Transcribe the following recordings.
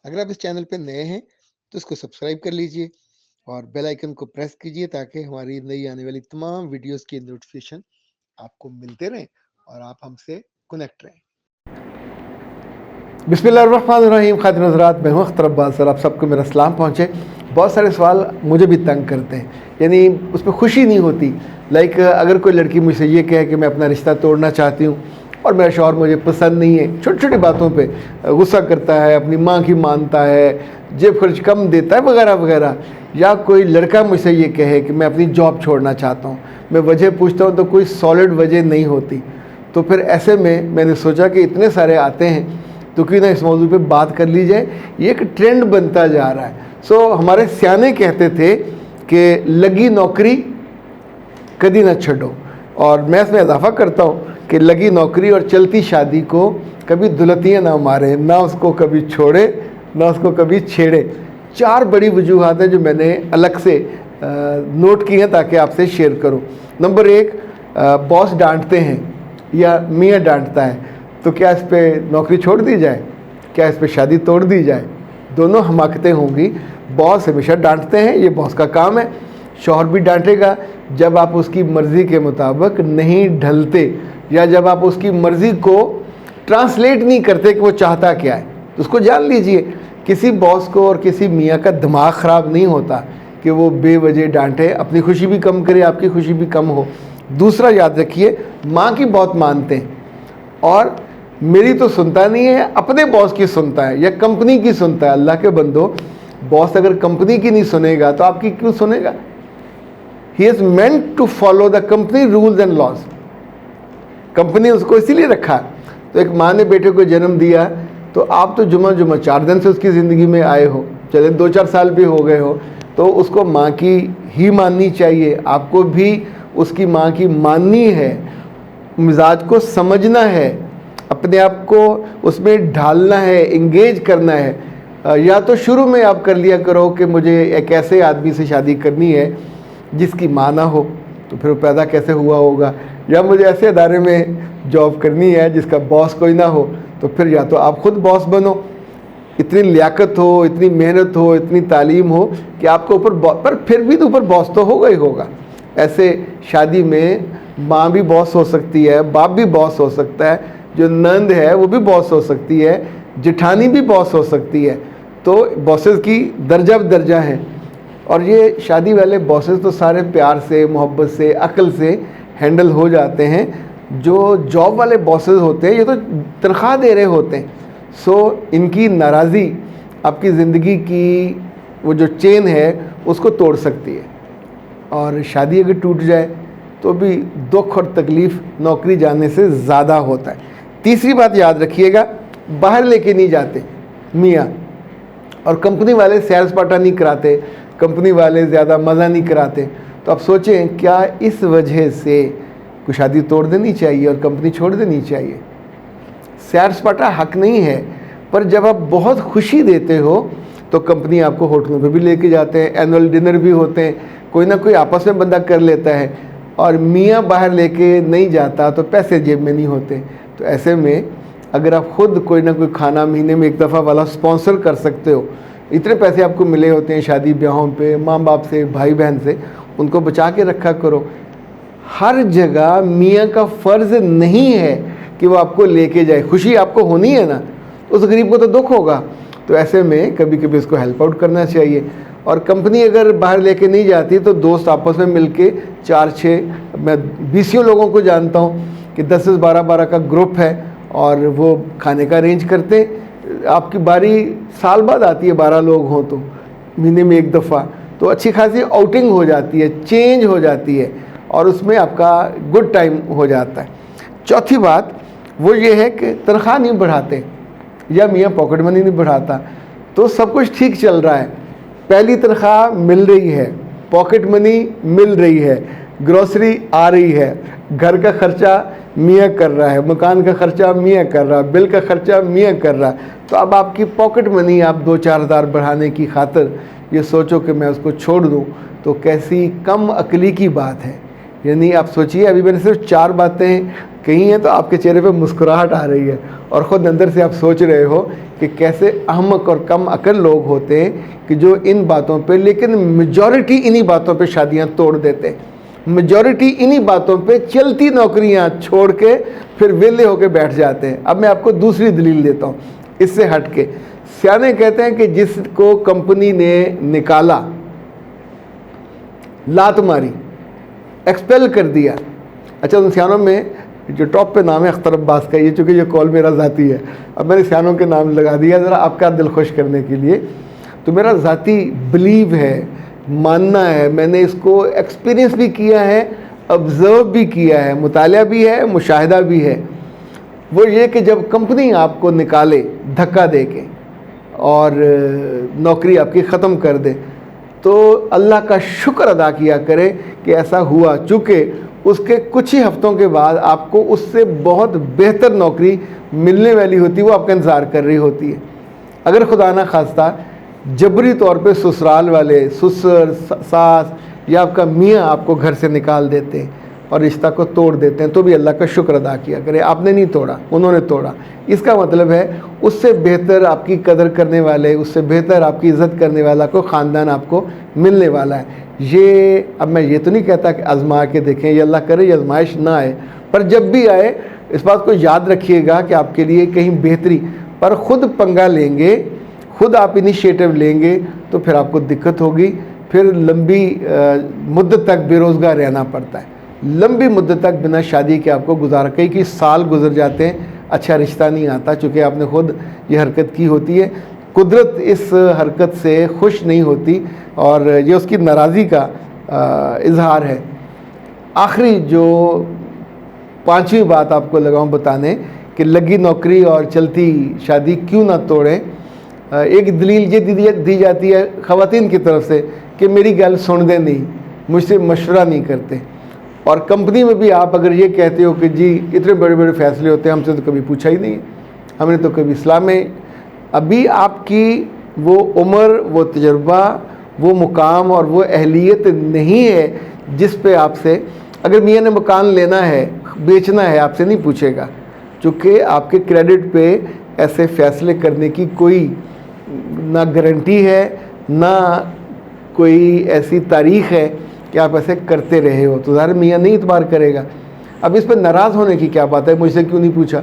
अगर आप इस चैनल पे नए हैं तो इसको सब्सक्राइब कर लीजिए और बेल आइकन को प्रेस कीजिए ताकि हमारी नई आने वाली तमाम वीडियोस की नोटिफिकेशन आपको मिलते रहें और आप हमसे कनेक्ट रहें। बिस्मिल्लाहिर्रहमानिर्रहीम। खातिन हज़रात, मैं हूँ अख्तर अब्बास सर। आप सबको मेरा सलाम पहुँचे। बहुत सारे सवाल मुझे भी तंग करते हैं, यानी उसमें खुशी नहीं होती। लाइक अगर कोई लड़की मुझसे ये कहे कि मैं अपना रिश्ता तोड़ना चाहती हूँ और मेरा शौहर मुझे पसंद नहीं है, छोटी छोटी बातों पे गुस्सा करता है, अपनी माँ की मानता है, जेब खर्च कम देता है वगैरह वगैरह। या कोई लड़का मुझसे ये कहे कि मैं अपनी जॉब छोड़ना चाहता हूँ, मैं वजह पूछता हूँ तो कोई सॉलिड वजह नहीं होती। तो फिर ऐसे में मैंने सोचा कि इतने सारे आते हैं तो क्यों ना इस मौजू पे बात कर ली जाए। ये एक ट्रेंड बनता जा रहा है। हमारे सियाने कहते थे कि लगी नौकरी कदी ना छड़ो, और मैं इसमें इजाफा करता हूँ कि लगी नौकरी और चलती शादी को कभी दुलतियाँ ना मारे, ना उसको कभी छोड़े, ना उसको कभी छेड़े। 4 बड़ी वजूहात हैं जो मैंने अलग से नोट की हैं ताकि आपसे शेयर करूँ। नंबर 1, बॉस डांटते हैं या मियाँ डांटता है तो क्या इस पर नौकरी छोड़ दी जाए, क्या इस पर शादी तोड़ दी जाए? दोनों हमाकतें होंगी। बॉस हमेशा डांटते हैं, ये बॉस का काम है। शौहर भी डांटेगा जब आप उसकी मर्ज़ी के मुताबिक नहीं ढलते या जब आप उसकी मर्ज़ी को ट्रांसलेट नहीं करते कि वो चाहता क्या है। तो उसको जान लीजिए, किसी बॉस को और किसी मियाँ का दिमाग ख़राब नहीं होता कि वो बेवजह डांटे, अपनी खुशी भी कम करे, आपकी खुशी भी कम हो। दूसरा याद रखिए, माँ की बहुत मानते हैं और मेरी तो सुनता नहीं है, अपने बॉस की सुनता है या कंपनी की सुनता है। अल्लाह के बंदो, बॉस अगर कंपनी की नहीं सुनेगा तो आपकी क्यों सुनेगा? He is meant to follow the company rules and laws. Company उसको इसीलिए रखा। तो एक माँ ने बेटे को जन्म दिया तो आप तो जुमा 4 दिन से उसकी ज़िंदगी में आए हो, चले 2-4 साल भी हो गए हो, तो उसको माँ की ही माननी चाहिए। आपको भी उसकी माँ की माननी है, मिजाज को समझना है, अपने आप को उसमें ढालना है, इंगेज करना है। या तो शुरू में आप कर लिया करो कि मुझे एक ऐसे आदमी से शादी करनी है जिसकी माँ ना हो, तो फिर वो पैदा कैसे हुआ होगा। या मुझे ऐसे अदारे में जॉब करनी है जिसका बॉस कोई ना हो, तो फिर या तो आप खुद बॉस बनो, इतनी लियाकत हो, इतनी मेहनत हो, इतनी तालीम हो कि आपको ऊपर पर फिर भी तो ऊपर बॉस तो होगा ही होगा। ऐसे शादी में माँ भी बॉस हो सकती है, बाप भी बॉस हो सकता है, जो नंद है वो भी बॉस हो सकती है, जेठानी भी बॉस हो सकती है। तो बॉसेस की दर्जा दर्जा हैं और ये शादी वाले बॉसेस तो सारे प्यार से, मोहब्बत से, अक्ल से हैंडल हो जाते हैं। जो जॉब वाले बॉसेस होते हैं ये तो तनख्वाह दे रहे होते हैं। इनकी नाराज़ी आपकी ज़िंदगी की वो जो चेन है उसको तोड़ सकती है, और शादी अगर टूट जाए तो भी दुख और तकलीफ़ नौकरी जाने से ज़्यादा होता है। तीसरी बात याद रखिएगा, बाहर लेके नहीं जाते मियाँ, और कंपनी वाले सैर सपाटा नहीं कराते, कंपनी वाले ज़्यादा मज़ा नहीं कराते। तो आप सोचें, क्या इस वजह से कोई शादी तोड़ देनी चाहिए और कंपनी छोड़ देनी चाहिए? सैर सपाटा हक नहीं है, पर जब आप बहुत खुशी देते हो तो कंपनी आपको होटलों पे भी लेके जाते हैं, एनुअल डिनर भी होते हैं, कोई ना कोई आपस में बंदा कर लेता है, और मियाँ बाहर लेके नहीं जाता तो पैसे जेब में नहीं होते। तो ऐसे में अगर आप खुद कोई ना कोई खाना महीने में एक दफ़ा वाला स्पॉन्सर कर सकते हो, इतने पैसे आपको मिले होते हैं शादी ब्याहों पे, माँ बाप से, भाई बहन से, उनको बचा के रखा करो। हर जगह मियाँ का फ़र्ज़ नहीं है कि वो आपको लेके जाए, खुशी आपको होनी है ना, उस गरीब को तो दुख होगा। तो ऐसे में कभी कभी उसको हेल्प आउट करना चाहिए। और कंपनी अगर बाहर लेके नहीं जाती तो दोस्त आपस में मिलके 4-6, मैं 20 लोगों को जानता हूँ कि 10-10, 12-12 का ग्रुप है और वो खाने का अरेंज करते हैं। आपकी बारी साल बाद आती है, 12 लोग हों तो महीने में एक दफ़ा, तो अच्छी खासी आउटिंग हो जाती है, चेंज हो जाती है और उसमें आपका गुड टाइम हो जाता है। चौथी बात वो ये है कि तनख्वाह नहीं बढ़ाते या मियाँ पॉकेट मनी नहीं बढ़ाता तो सब कुछ ठीक चल रहा है। पहली तनख्वाह मिल रही है, पॉकेट मनी मिल रही है, ग्रोसरी आ रही है, घर का खर्चा मियाँ कर रहा है, मकान का खर्चा मियाँ कर रहा है, बिल का खर्चा मियाँ कर रहा है। तो अब आपकी पॉकेट मनी आप 2-4 हज़ार बढ़ाने की खातिर ये सोचो कि मैं उसको छोड़ दूँ, तो कैसी कम अकली की बात है। यानी आप सोचिए, अभी मैंने सिर्फ 4 बातें कहीं है तो आपके चेहरे पे मुस्कुराहट आ रही है और ख़ुद अंदर से आप सोच रहे हो कि कैसे अहमक और कम अकल लोग होते हैं कि जो इन बातों पे, लेकिन मेजॉरिटी इन्हीं बातों पे शादियां तोड़ देते हैं। मेजॉरिटी इन्हीं बातों पे चलती नौकरियां छोड़ के फिर वेले होके बैठ जाते हैं। अब मैं आपको दूसरी दलील देता हूँ इससे हट के। सियाने कहते हैं कि जिसको कंपनी ने निकाला, लात मारी, एक्सपेल कर दिया। अच्छा, उन सियानों में जो टॉप पे नाम है अख्तर अब्बास का, ये चूँकि ये कॉल मेरा ज़ाती है, अब मैंने सियानों के नाम लगा दिया ज़रा आपका दिल खुश करने के लिए। तो मेरा ज़ाती बिलीव है, मानना है, मैंने इसको एक्सपीरियंस भी किया है, ऑब्ज़र्व भी किया है, मुतालिया भी है, मुशाहिदा भी है। वो ये कि जब कंपनी आपको निकाले धक्का दे के और नौकरी आपकी ख़त्म कर दे, तो अल्लाह का शुक्र अदा किया करें कि ऐसा हुआ, चूँकि उसके कुछ ही हफ्तों के बाद आपको उससे बहुत बेहतर नौकरी मिलने वाली होती है, वो आपका इंतज़ार कर रही होती है। अगर खुदा ना खास्ता जबरी तौर पे ससुराल वाले, ससुर, सास या आपका मियाँ आपको घर से निकाल देते हैं और रिश्ता को तोड़ देते हैं, तो भी अल्लाह का शुक्र अदा किया करें, आपने नहीं तोड़ा, उन्होंने तोड़ा। इसका मतलब है उससे बेहतर आपकी कदर करने वाले, उससे बेहतर आपकी इज़्ज़त करने वाला कोई ख़ानदान आपको मिलने वाला है। ये अब मैं ये तो नहीं कहता कि आज़मा के देखें, ये अल्लाह करे ये आजमाइश ना आए, पर जब भी आए इस बात को याद रखिएगा कि आपके लिए कहीं बेहतरी पर ख़ुद पंगा लेंगे, ख़ुद आप इनिशिएटिव लेंगे तो फिर आपको दिक्कत होगी, फिर लंबी मुद्दत तक बेरोज़गार रहना पड़ता है। लंबी मुद्दत तक बिना शादी के आपको गुजारा, कई साल गुजर जाते हैं, अच्छा रिश्ता नहीं आता, चूँकि आपने ख़ुद ये हरकत की होती है। कुदरत इस हरकत से खुश नहीं होती और ये उसकी नाराज़ी का इजहार है। आखिरी जो पांचवी बात आपको लगाऊं बताने कि लगी नौकरी और चलती शादी क्यों ना तोड़ें। एक दलील ये दी जाती है ख़वातीन की तरफ से कि मेरी गल सुनते नहीं, मुझसे मशवरा नहीं करते। और कंपनी में भी आप अगर ये कहते हो कि जी इतने बड़े बड़े फ़ैसले होते हैं, हमसे तो कभी पूछा ही नहीं है, हमने तो कभी इस्लाम में, अभी आपकी वो उम्र, वो तजर्बा, वो मुकाम और वो अहलियत नहीं है जिस पे आपसे, अगर मियाँ ने मकान लेना है, बेचना है, आपसे नहीं पूछेगा, चूँकि आपके क्रेडिट पे ऐसे फ़ैसले करने की कोई ना गारंटी है, ना कोई ऐसी तारीख़ है कि आप ऐसे करते रहे हो, तो ज़ाहिर मियाँ नहीं इतबार करेगा। अब इस पर नाराज़ होने की क्या बात है, मुझसे क्यों नहीं पूछा।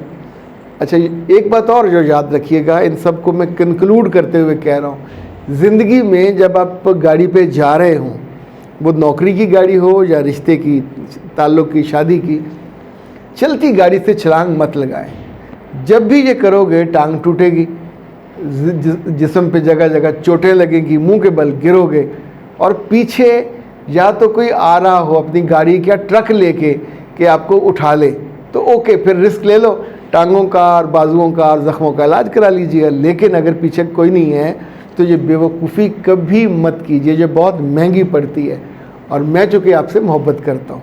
अच्छा, एक बात और जो याद रखिएगा, इन सब को मैं कंक्लूड करते हुए कह रहा हूँ, ज़िंदगी में जब आप गाड़ी पे जा रहे हों, वो नौकरी की गाड़ी हो या रिश्ते की, ताल्लुक़ की, शादी की, चलती गाड़ी से छलांग मत लगाएं। जब भी ये करोगे टांग टूटेगी, जिस्म पे जगह जगह चोटें लगेंगी, मुंह के बल गिरोगे और पीछे या तो कोई आ रहा हो अपनी गाड़ी या ट्रक लेके कि आपको उठा ले, तो ओके, फिर रिस्क ले लो, टांगों का और बाजुओं का और ज़ख्मों का इलाज करा लीजिए। लेकिन अगर पीछे कोई नहीं है तो ये बेवकूफ़ी कभी मत कीजिए, ये बहुत महंगी पड़ती है। और मैं चूँकि आपसे मोहब्बत करता हूँ,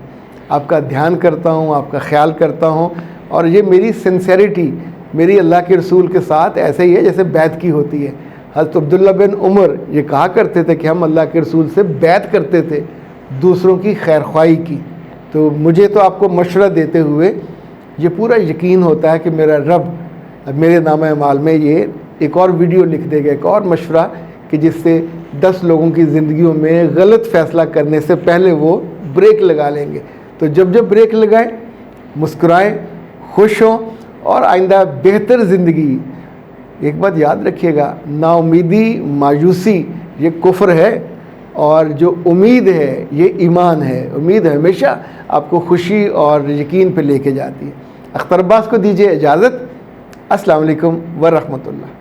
आपका ध्यान करता हूँ, आपका ख्याल करता हूँ, और ये मेरी सिंसेरिटी मेरी अल्लाह के रसूल के साथ ऐसे ही है जैसे बैत की होती है। हज़रत अब्दुल्ला बिन उमर ये कहा करते थे कि हम अल्लाह के रसूल से बैत करते थे दूसरों की खैरख्वाही की। तो मुझे तो आपको मशवरा देते हुए ये पूरा यकीन होता है कि मेरा रब मेरे नामा अमाल में ये एक और वीडियो लिख देगा, एक और मशवरा कि जिससे 10 लोगों की ज़िंदगियों में गलत फ़ैसला करने से पहले वो ब्रेक लगा लेंगे। तो जब जब ब्रेक लगाएं, मुस्कुराएं, खुश हों और आइंदा बेहतर ज़िंदगी। एक बात याद रखिएगा, नाउमीदी, मायूसी ये कुफ्र है और जो उम्मीद है ये ईमान है। उम्मीद हमेशा आपको खुशी और यकीन पे लेके जाती है। अख्तर अब्बास को दीजिए इजाज़त। अस्सलाम वालेकुम व रहमतुल्लाह।